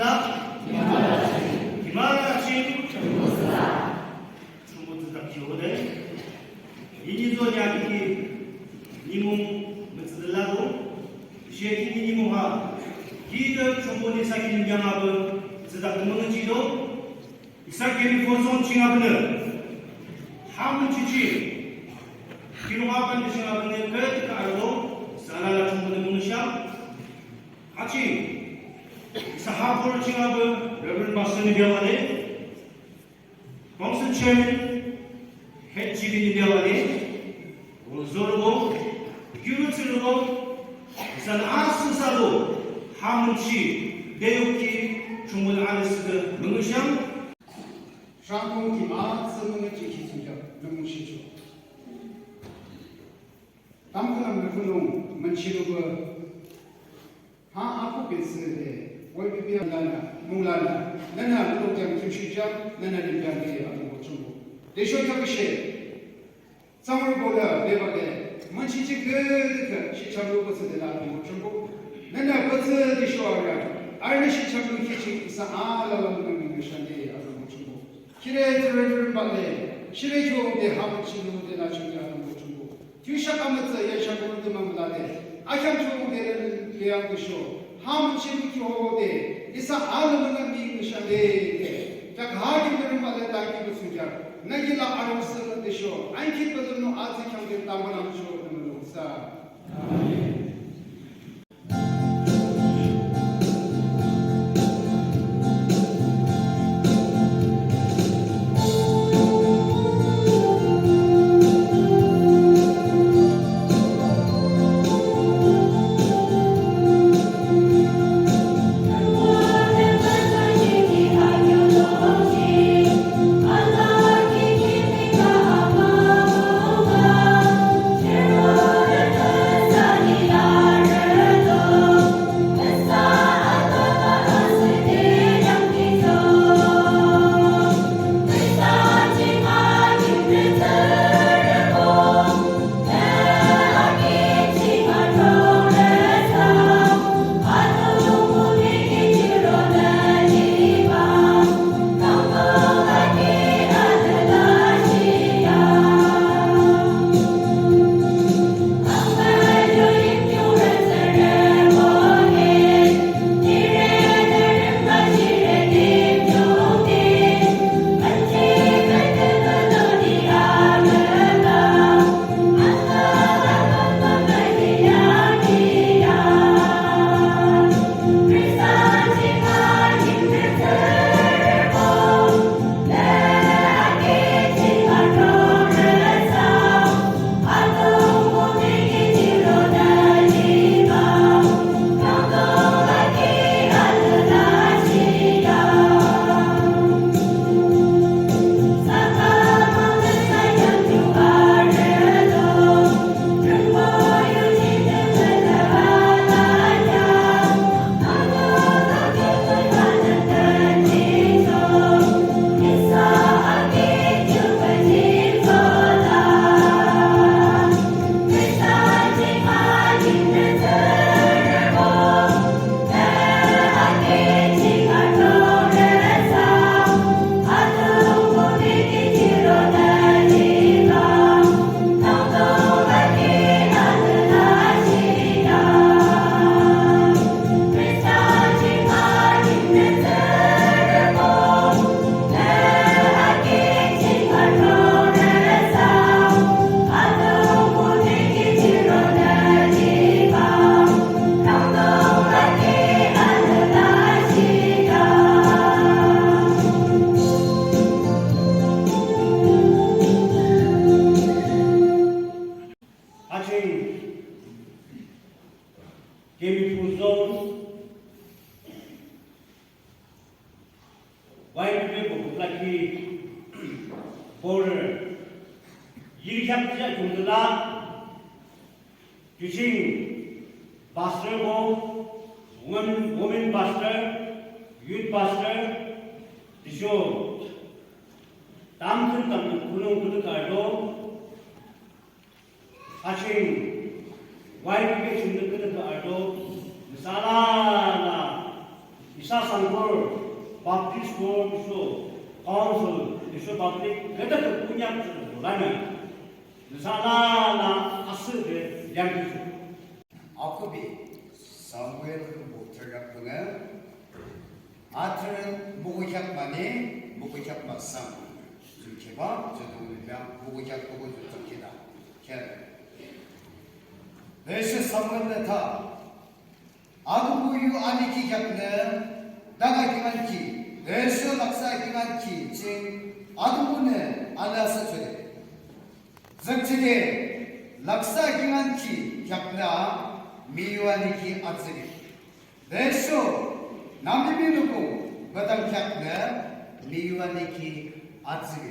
쓰다 기마라치 중부트다 기호대 이니도냐 이 니몽 므츠들라도 시에기 니몽하 기드 중부니 사기는 병합은 쓰다 금은 지도 이사케리 포송 칭합은 하문치치 기록하반 칭합은 그렇게 알고 사나라 중부는 문시야 같이 사하포를 칭합은 여러분 말씀이 병하네 공선 체면 해치빈이 병하네 온소르고 규르츠르고 산 아스사도 하문치 내욕기 중문 아레스드 능시양 샹콩기마 쓰는 지키수자 능시죠 담그는 분홍 만치르고 하 아포 빈스데 월비비안나 몽라나 나나 로장 주시자 나나 림장게 아무 정보 대쇼타그시 상월보다 대박에 만치지 그 시청로 것을 나도 정보 나나 버스 디쇼아라 알리 시청로 키치 이사 아라라는 미션데 아무 정보 키레 드르르 발레 시레 조데 하무치노데 나중이라는 거 정보 뒤샤카면서 예샤고르드 만라데 아향 조데는 예약도쇼 하무치노데 이사 아라라는 미션데 자 가기들은 발레 다기도 수자 나기라 아로스 데쇼 안키거든노 아즈향게 담바나쇼 넘노사 아멘 border yirikapja jumdala teaching pastor go women pastor youth pastor tisho tamthun tam kunung kudu kardo aching wife ke jumdala kudu kardo misala na Isasangpur Baptist Board Isu Council Isu Public Leda ke punya lana Nisana asal de yang itu. 아코비 사무엘 모터가 그가 아트는 무고향만이 무고향만상 줄케바 저동이랑 무고향 보고 줄게다 캐 내시 삼근데타 아두부유 아니기 겹네 나가 기만기 내시 낙사 기만기 징 아두부네 알아서 줘야 적치게 낙사 기만기 겹나 미완이기 앞서기 내쇼 남비비누고 바당 캡네 미완이기 앞서기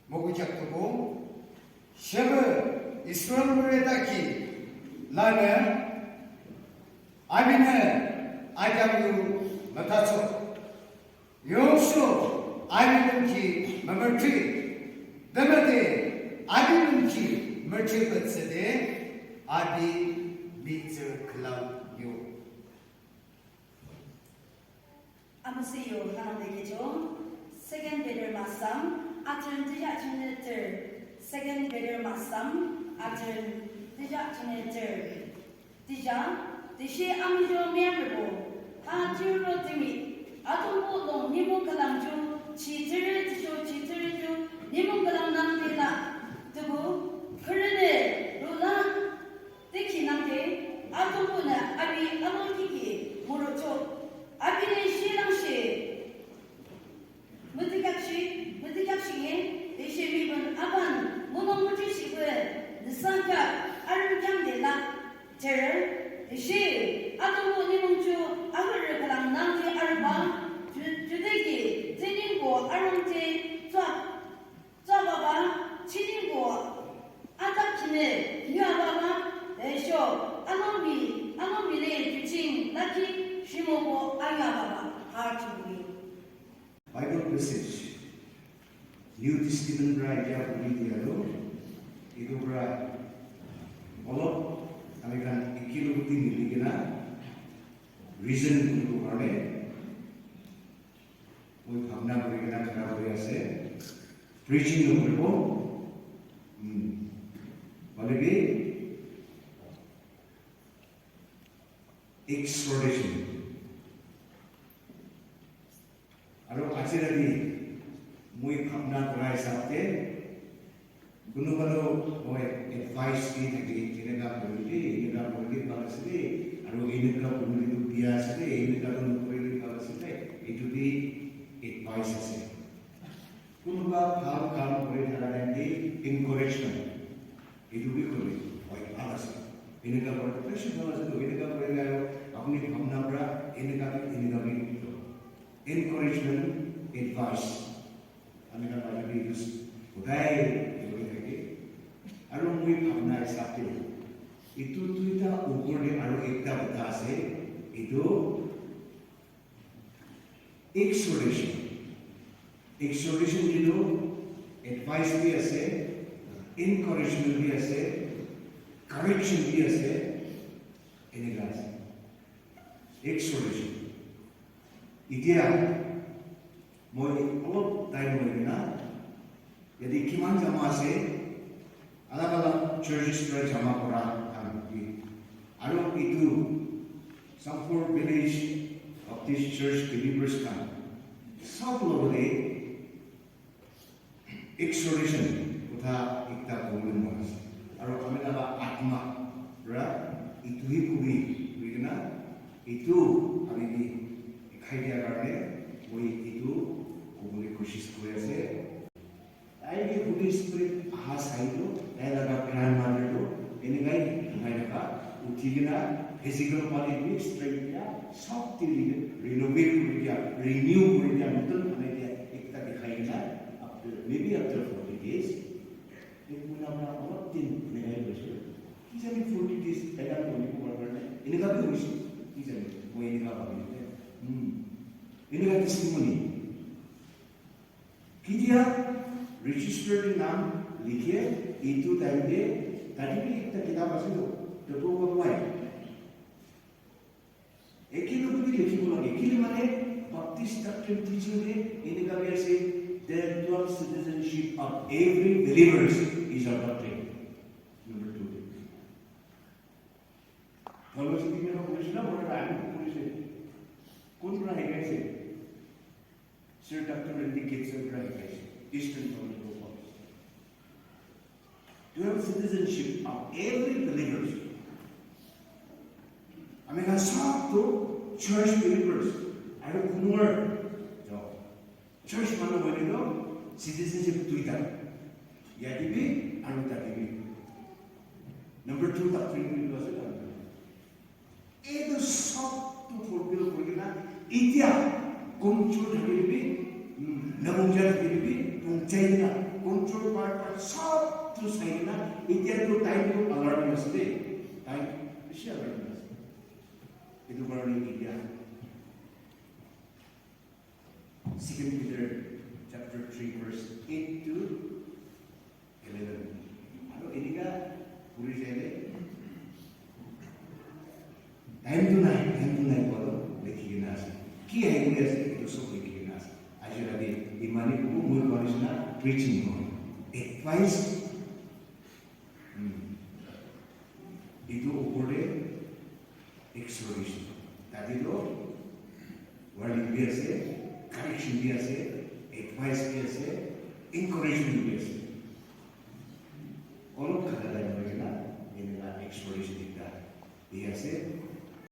모구 캡두고 셰브 이스라엘에다기 나는 아비는 아자부 마타초 용수 아비는기 마멀티 데메데 아비는기 merchant sede adi beach club yo Amusiyo hanamdegejo second better masam atun tija chuneter second better masam atun tija chuneter tija tishi amjo memberbo ha juro timi atumbo long nimo kalamjo chitere jo nimo kalam namdela tubu 그런데 로나 데키남데 아토보나 아비 아모기기 모로초 아비네 시랑시 무디각시에 대시비번 아반 모노무지시고 느산카 아르장데라 제 대시 아토보 니몽주 아그르 그랑 남지 아르바 주대기 제닝고 아롱제 쏴봐봐 치닝고 아답치네 유아바마 내쇼 아노미네 주칭 나키 쉬모고 아야바바 하치부리 Bible passage New Testament raja Budidialo itu braolo amekan ikilo buti miligena reason untuk karne oi bhavna borigena khara bori ase preaching nokribo Malagi exhortation. Aro achiradi mui bhavna korai sabte kuno moi advice ki thaki tinega bolli palaside aro ineka bolli tu dia ase ineka no bolli palaside itu di advice ase kuno ba bhav kam kore tharane encouragement itu भी कोई और आलस इनका पर pressure वाला से इनका पड़ेगा अपनी भावना पर इनका भी encouragement advice अनेका बारे में यूज उदाय ये लगे आरो मुई भावना हिसाबते itu tuita ukurde aro ekta bata ase itu exhortation itu advice bhi ase encouragement bhi ase correction bhi ase enega ase exhortation itia moi olop time hoina yadi kiman jama ase alag churches pra jama kora thamki aro itu Sampur village of this church believers kan sab logore exhortation utha ekta problem was aro amela atma ra itu hi kubi bigna itu ami ni khai dia karne moi itu kubule koshish kore ase ai ki Holy Spirit aha sailo ai laga grandmother do enigai ngai naka uthigina physical body ni strength ya soft renovate kore dia renew kore dia nutun ane dia ekta dikhai na maybe after 40 days एक महीना में और 3 महीने बचे कि जाने 40 days पहला होने को बराबर है इनका भी विषय कि जाने वो इनका बात है इनका testimony कि दिया registered नाम लिखिए itu टाइम पे tadi भी एक किताब আছে तो वो है একেলগে বুলি লিখিব লাগে কি মানে বাপ্তিষ্ট ডক্ট্ৰিন টিচিংে এনেকা আছে the dual citizenship of every believers is our doctrine. Number 2. Kalau sekitar polisi lah, orang lain polisi. Kau pernah hebat sih? Sir Dr. Randy Kitson pernah hebat sih. Eastern Political Policy. Dual citizenship of every believers. Amerika satu church believers. Ada kunur. Church mana boleh tu? Citizenship Twitter. Ya TV, anggota TV. Number 2 doctrine itu adalah itu satu formula formula itu control dari namungjal dari China control part satu China itu tu time tu alert mesti time mesti alert mesti itu baru India. 2 Peter chapter 3 verse 8 to 11. Ano ini ka puri sele? Time to night polo lekhi na ase. Ki hai puri ase itu so lekhi na ase. Aje lagi imani ko mul korisna preaching ko. Advice itu upore exhortation. Tadi to word bi ase correction भी ऐसे, advice भी ऐसे, encouragement भी ऐसे. और लोग खड़ा रहने लगे ना, ये मेरा exploration दिखता है. ये ऐसे